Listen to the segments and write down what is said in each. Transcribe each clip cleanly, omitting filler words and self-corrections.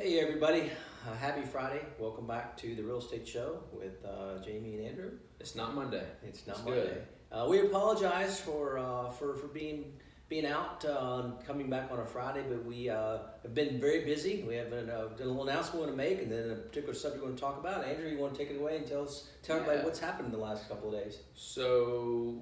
Hey everybody, happy Friday. Welcome back to the Real Estate Show with Jamie and Andrew. It's not Monday. It's not It's Monday. We apologize for being out, coming back on a Friday, but we have been very busy. We have done a little announcement we want to make, and then a particular subject we want to talk about. Andrew, you want to take it away and tell everybody what's happened in the last couple of days? So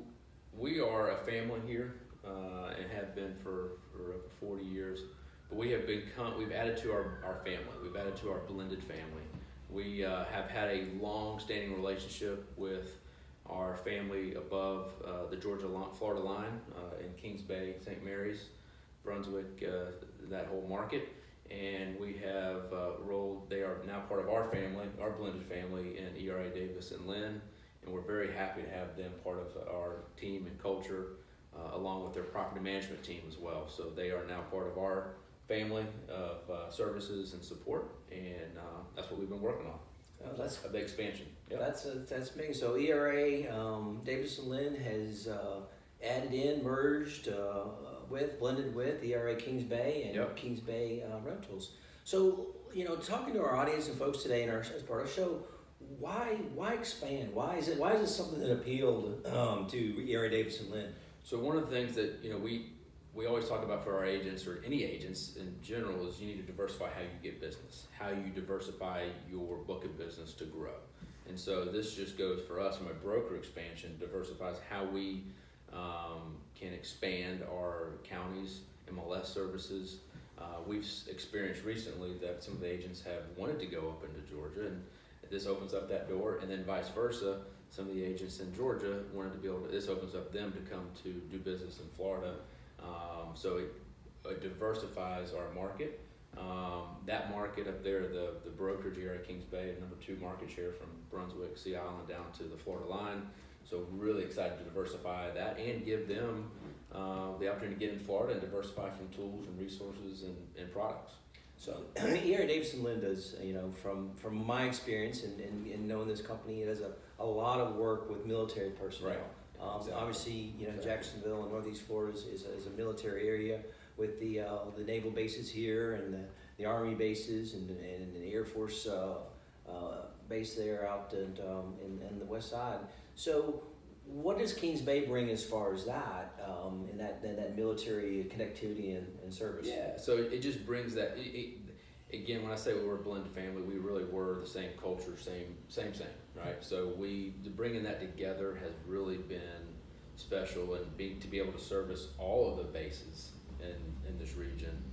we are a family here and have been for over 40 years. But we've added to our family. We've added to our blended family. We have had a long-standing relationship with our family above the Florida line in Kings Bay, St. Mary's, Brunswick, that whole market. And we have they are now part of our family, our blended family in ERA Davis Linn. And we're very happy to have them part of our team and culture, along with their property management team as well. So they are now part of our family of services and support, and that's what we've been working on. That's the expansion. Yep. That's amazing. So ERA Davis Linn has merged blended with ERA Kings Bay and Kings Bay Rentals. So talking to our audience and folks today as part of the show, why expand? Why is it something that appealed to ERA Davis Linn? So one of the things that we always talk about for our agents, or any agents in general, is you need to diversify how you get business, how you diversify your book of business to grow. And so this just goes for us from a broker expansion, diversifies how we can expand our counties, MLS services. We've experienced recently that some of the agents have wanted to go up into Georgia, and this opens up that door, and then vice versa. Some of the agents in Georgia wanted to this opens up them to come to do business in Florida. So it diversifies our market. That market up there, the brokerage here at Kings Bay, number 2 market share from Brunswick, Sea Island down to the Florida line. So really excited to diversify that and give them the opportunity to get in Florida and diversify from tools and resources and products. So ERA Davis Linn does, from my experience and knowing this company, it does a lot of work with military personnel. Right. Exactly. Obviously, Jacksonville and Northeast Florida is a military area with the naval bases here and the Army bases and the Air Force base there out in the west side. So what does Kings Bay bring as far as that and that military connectivity and service? Yeah, so it just brings that. Again, when I say we were a blended family, we really were the same culture, same, right? So bringing that together has really been special, and to be able to service all of the bases in this region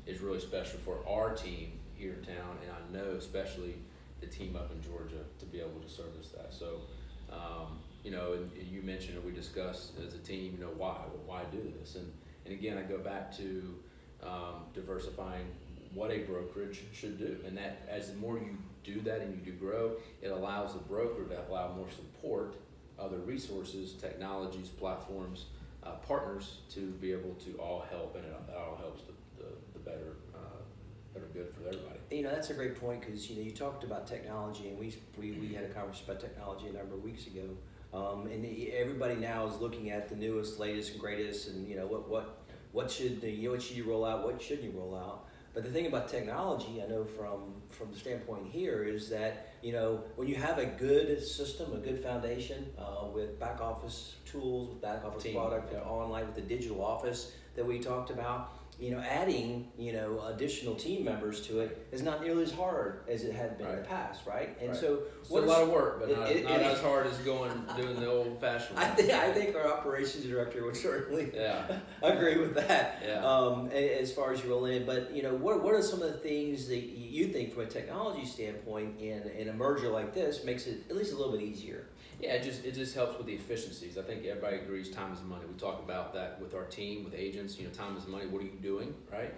is really special for our team here in town, and I know especially the team up in Georgia to be able to service that. So, and you mentioned, or we discussed as a team, why do this? And again, I go back to diversifying what a brokerage should do, and that as the more you do that and you do grow, it allows the broker to allow more support, other resources, technologies, platforms, partners to be able to all help, and it all helps the better good for everybody. That's a great point, because you talked about technology, and we had a conversation about technology a number of weeks ago, and everybody now is looking at the newest, latest, and greatest, and what should you roll out, what shouldn't you roll out. But the thing about technology, I know from the standpoint here, is that when you have a good system, a good foundation with back office tools, with back office product, and online with the digital office that we talked about, adding additional team members to it is not nearly as hard as it had been in the past, right? And so it's a lot of work, but not as hard as doing the old-fashioned. I think our operations director would certainly agree with that. Yeah. As far as you roll in, but what are some of the things that you think from a technology standpoint in a merger like this makes it at least a little bit easier? Yeah, it just helps with the efficiencies. I think everybody agrees time is money. We talk about that with our team, with agents. Time is money. What are you doing, right?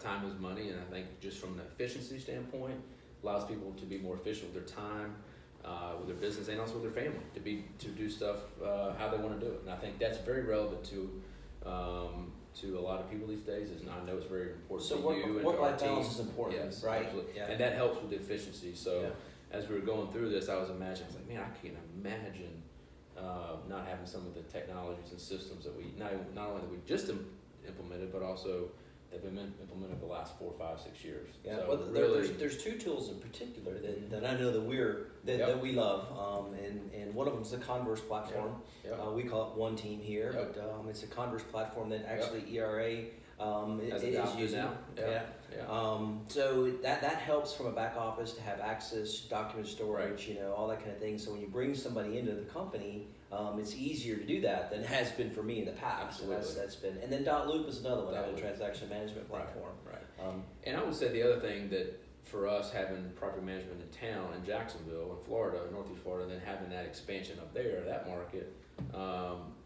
Time is money, and I think just from an efficiency standpoint, allows people to be more efficient with their time, with their business, and also with their family to do stuff how they want to do it. And I think that's very relevant to a lot of people these days. I know it's very important to you and work-life our team. balance is important, yes, right? Absolutely. Yeah. And that helps with the efficiency. So. Yeah. As we were going through this, I was like, man, I can't imagine not having some of the technologies and systems that we not only that we just implemented, but also they've been implemented the last 4, 5, 6 years. Yeah, So well, really, there's two tools in particular that I know that we love, and one of them is the Converse platform. Yep. We call it One Team here, Yep. but it's a Converse platform that actually ERA As is adopted using. now. Yeah. Yeah. So that helps from a back office to have access, document storage, all that kind of thing. So when you bring somebody into the company, it's easier to do that than it has been for me in the past. Absolutely. And that's been, and then Loop is another one, Dot a Loop. transaction management platform. Right. And I would say the other thing that for us having property management in town in Jacksonville in Florida, Northeast Florida, and then having that expansion up there, that market,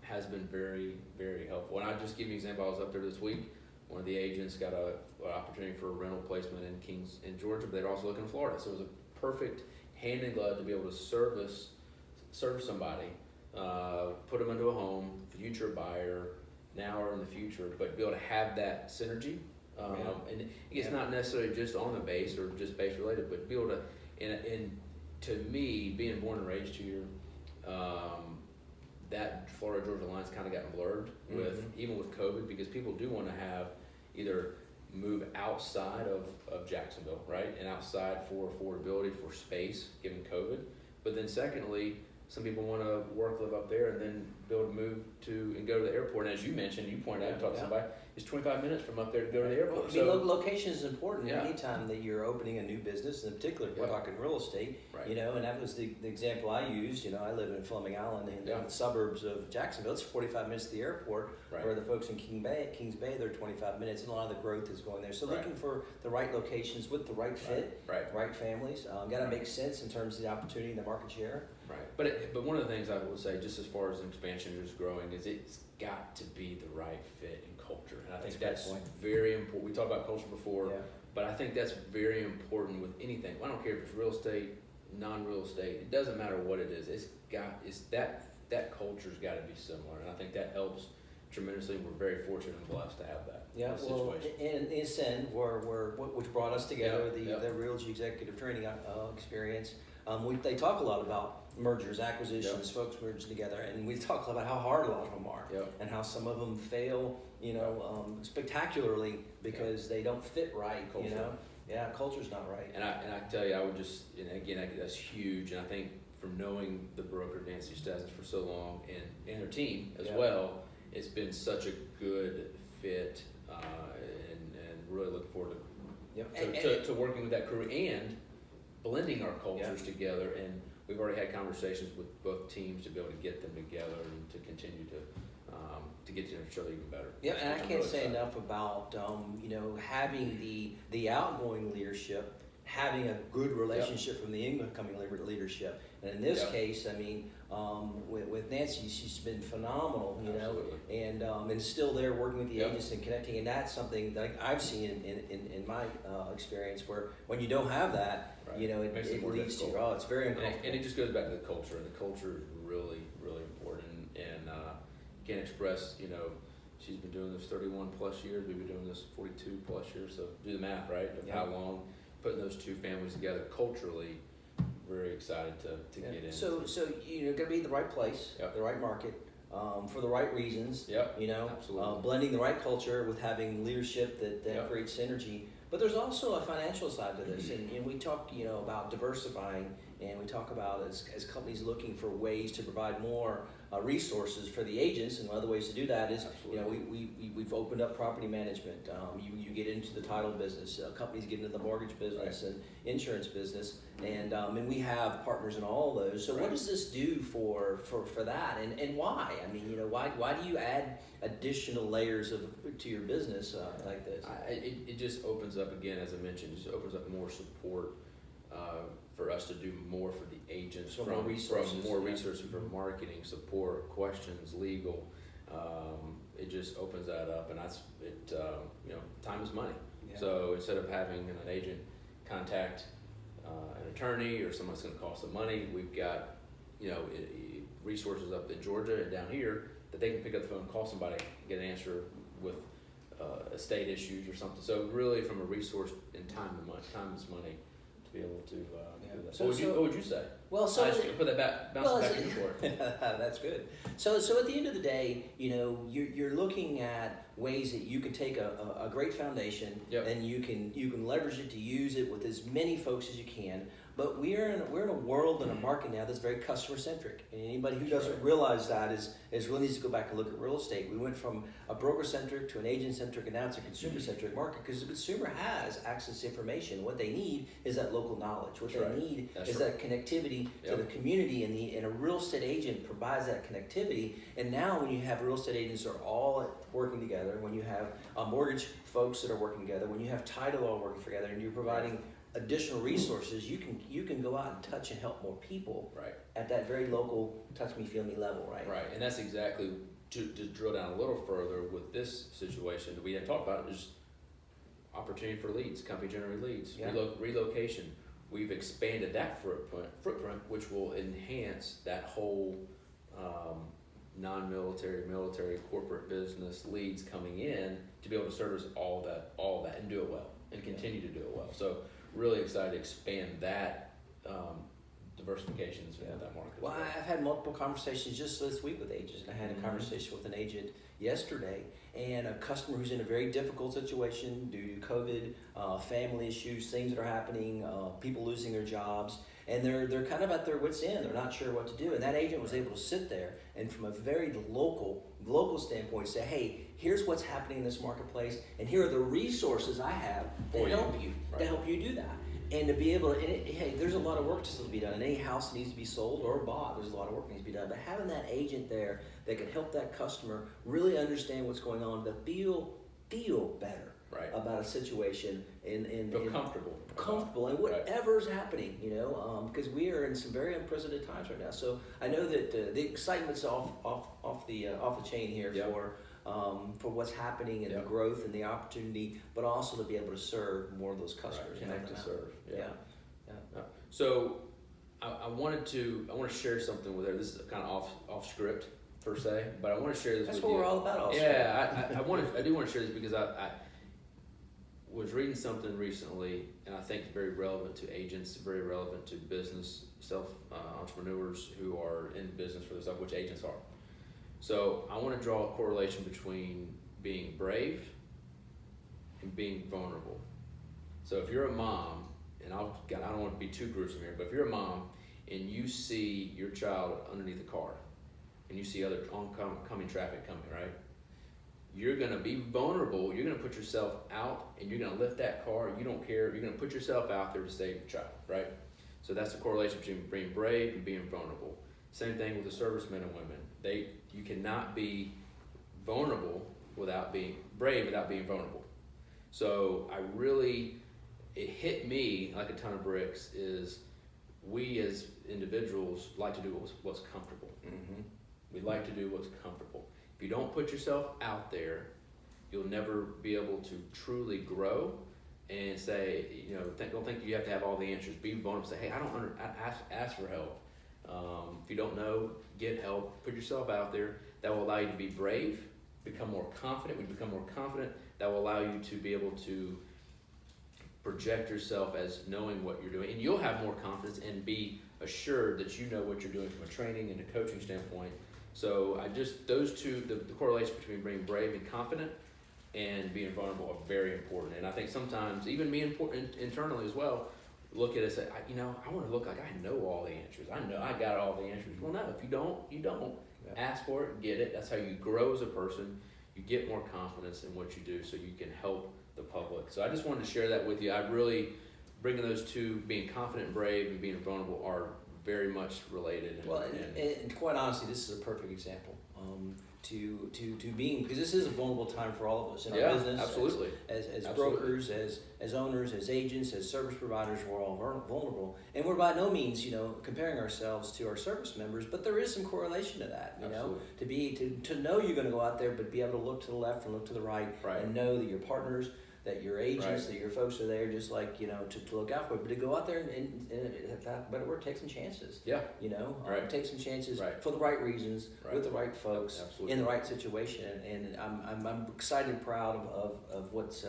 has been very, very helpful. And I'll just give you an example. I was up there this week. One of the agents got an opportunity for a rental placement in Georgia, but they're also looking in Florida. So it was a perfect hand in glove to be able to serve somebody, put them into a home, future buyer, now or in the future, but be able to have that synergy. And it's not necessarily just on the base or just base related, but be able to, and to me, being born and raised here, that Florida Georgia line's kind of gotten blurred with even with COVID, because people do want to have either move outside of Jacksonville, right, and outside for affordability, for space, given COVID, but then secondly, some people want to work, live up there, and then be able to move to and go to the airport. And as you mentioned, you pointed out, you talked to somebody, it's 25 minutes from up there to go to the airport. Well, I mean, location is important Yeah. anytime that you're opening a new business, in particular if we're talking real estate, Right. and that was the example I used. I live in Fleming Island in the suburbs of Jacksonville. It's 45 minutes to the airport, where the folks in Kings Bay, they're 25 minutes, and a lot of the growth is going there. So looking for the right locations with the right fit, right families, got to make sense in terms of the opportunity and the market share. Right, but one of the things I would say, just as far as expansion is growing, is it's got to be the right fit and culture, and I think that's very important. We talked about culture before, but I think that's very important with anything. I don't care if it's real estate, non-real estate. It doesn't matter what it is. That culture's got to be similar, and I think that helps tremendously. We're very fortunate and blessed to have that. Situation. In Ascend, which brought us together, the Realty Executive Training experience. They talk a lot about mergers, acquisitions, folks merging together, and we talk about how hard a lot of them are, and how some of them fail, spectacularly because they don't fit right. Culture. Culture's not right. And I tell you, I would just, and again, that's huge. And I think from knowing the broker Nancy Stasnis for so long and her team as well, it's been such a good fit, and really look forward to working with that crew and blending our cultures together. And we've already had conversations with both teams to be able to get them together and to continue to get to know each other even better. And I can't say enough about having the outgoing leadership, having a good relationship from the incoming leadership. And in this case, I mean, with Nancy, she's been phenomenal, and still there working with the agents and connecting. And that's something that I've seen in my experience, where when you don't have that, it leads to it's very uncomfortable. And it just goes back to the culture, and the culture is really, really important. And can't express, she's been doing this 31 plus years. We've been doing this 42 plus years. So do the math, right? Of how long putting those two families together culturally. Very excited to get in. So got to be the right place, the right market, for the right reasons. Absolutely. Blending the right culture with having leadership that creates synergy. But there's also a financial side to this, and we talk about diversifying, and we talk about as companies looking for ways to provide more resources for the agents, and one of the ways to do that is we've opened up property management. You get into the title business, companies get into the mortgage business and insurance business, and we have partners in all those. So what does this do for that, and why? I mean, why do you add additional layers to your business like this? It just opens up, again, as I mentioned, it just opens up more support for us to do more for the agents, from more resources for marketing, support, questions, legal. It just opens that up, and that's it. Time is money. So instead of having an agent contact an attorney or someone that's going to cost them money, we've got resources up in Georgia and down here that they can pick up the phone and call somebody and get an answer with estate issues or something. So really, from a resource and time is money to be able to do that. So what would you say? Well, so I just put that bounce back in for it. that's good. So at the end of the day, you're looking at ways that you can take a great foundation, Yep. and you can leverage it to use it with as many folks as you can. But we're in a world and a market now that's very customer centric, and anybody who doesn't realize that is really needs to go back and look at real estate. We went from a broker centric to an agent centric, and now it's a consumer centric market because the consumer has access to information. What they need is that local knowledge. What they need is that connectivity to the community, and a real estate agent provides that connectivity. And now when you have real estate agents that are all working together, when you have mortgage folks that are working together, when you have title all working together, and you're providing additional resources, you can go out and touch and help more people at that very local touch me, feel me level, right? Right, and that's exactly, to drill down a little further with this situation that we hadn't talked about, is opportunity for leads, company generated leads, relocation. We've expanded that footprint, which will enhance that whole non-military, military, corporate business leads coming in to be able to service all that and do it well and continue to do it well. So really excited to expand that diversification in that market. Well, I've had multiple conversations just this week with agents, and I had a conversation with an agent yesterday, and a customer who's in a very difficult situation due to COVID, family issues, things that are happening, people losing their jobs, and they're kind of at their wits' end. They're not sure what to do, and that agent was able to sit there and from a very local standpoint say, hey, here's what's happening in this marketplace, and here are the resources I have to help you do that. And to be able to, hey, there's a lot of work to still be done. And any house needs to be sold or bought, there's a lot of work needs to be done. But having that agent there that can help that customer really understand what's going on, but feel better about a situation and feel comfortable and whatever's happening, because we are in some very unprecedented times right now. So I know that the excitement's off the chain here for what's happening and the growth and the opportunity, but also to be able to serve more of those customers. Connect to serve. Yeah. So I want to share something with her. This is kind of off script per se, but I want to share this That's with what you. we're all about. I do want to share this because I was reading something recently, and I think it's very relevant to agents, very relevant to business entrepreneurs who are in business for themselves, which agents are. So I want to draw a correlation between being brave and being vulnerable. So if you're a mom, and I don't want to be too gruesome here, but if you're a mom and you see your child underneath a car, and you see other oncoming traffic coming, right? You're going to be vulnerable. You're going to put yourself out, and you're going to lift that car. You don't care. You're going to put yourself out there to save your child, right? So that's the correlation between being brave and being vulnerable. Same thing with the servicemen and women. You cannot be vulnerable without being brave, without being vulnerable. So it hit me like a ton of bricks. Is we as individuals like to do what's comfortable. Mm-hmm. We like to do what's comfortable. If you don't put yourself out there, you'll never be able to truly grow and say, don't think you have to have all the answers. Be vulnerable. Say, hey, ask for help. If you don't know, get help. Put yourself out there. That will allow you to be brave, become more confident. When you become more confident, that will allow you to be able to project yourself as knowing what you're doing. And you'll have more confidence and be assured that you know what you're doing from a training and a coaching standpoint. So those two, the correlation between being brave and confident and being vulnerable are very important. And I think sometimes, even me internally as well, look at it and say, I want to look like I know all the answers. I know I got all the answers. Well, no, if you don't, you don't. Yeah. Ask for it, get it. That's how you grow as a person. You get more confidence in what you do so you can help the public. So I just wanted to share that with you. I really, bringing those two, being confident and brave and being vulnerable, are very much related. And quite honestly, this is a perfect example to being, because this is a vulnerable time for all of us in our business. Absolutely. As brokers, as owners, as agents, as service providers, we're all vulnerable, and we're by no means comparing ourselves to our service members, but there is some correlation to that. To know you're going to go out there, but be able to look to the left and look to the right. And know that your partners that your agents, Right. that your folks are there just like, you know, to look out for, but to go out there and if that better word, take some chances. Yeah. You know, Right. take some chances Right. for the right reasons, Right. with the right folks, Absolutely. in the right situation. And I'm excited and proud of what's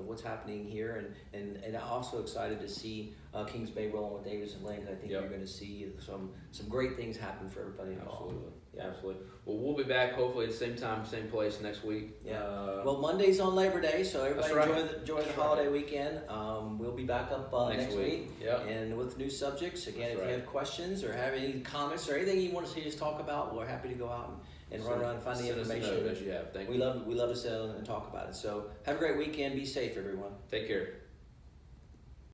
what's happening here, and I'm also excited to see Kings Bay rolling with Davis and Linn. I think Yep. you're going to see some great things happen for everybody involved. Absolutely. Yeah. Absolutely. Well, we'll be back hopefully at the same time, same place next week. Yeah. Well, Monday's on Labor Day, so everybody That's right. enjoy the That's holiday right. weekend. We'll be back up next week. Yeah. And with new subjects. Again, That's if right. you have questions or have any comments or anything you want to see us talk about, we're happy to go out and run around and find the Send us a information. note as you have. Thank We you. love to sit down and talk about it. So have a great weekend. Be safe, everyone. Take care.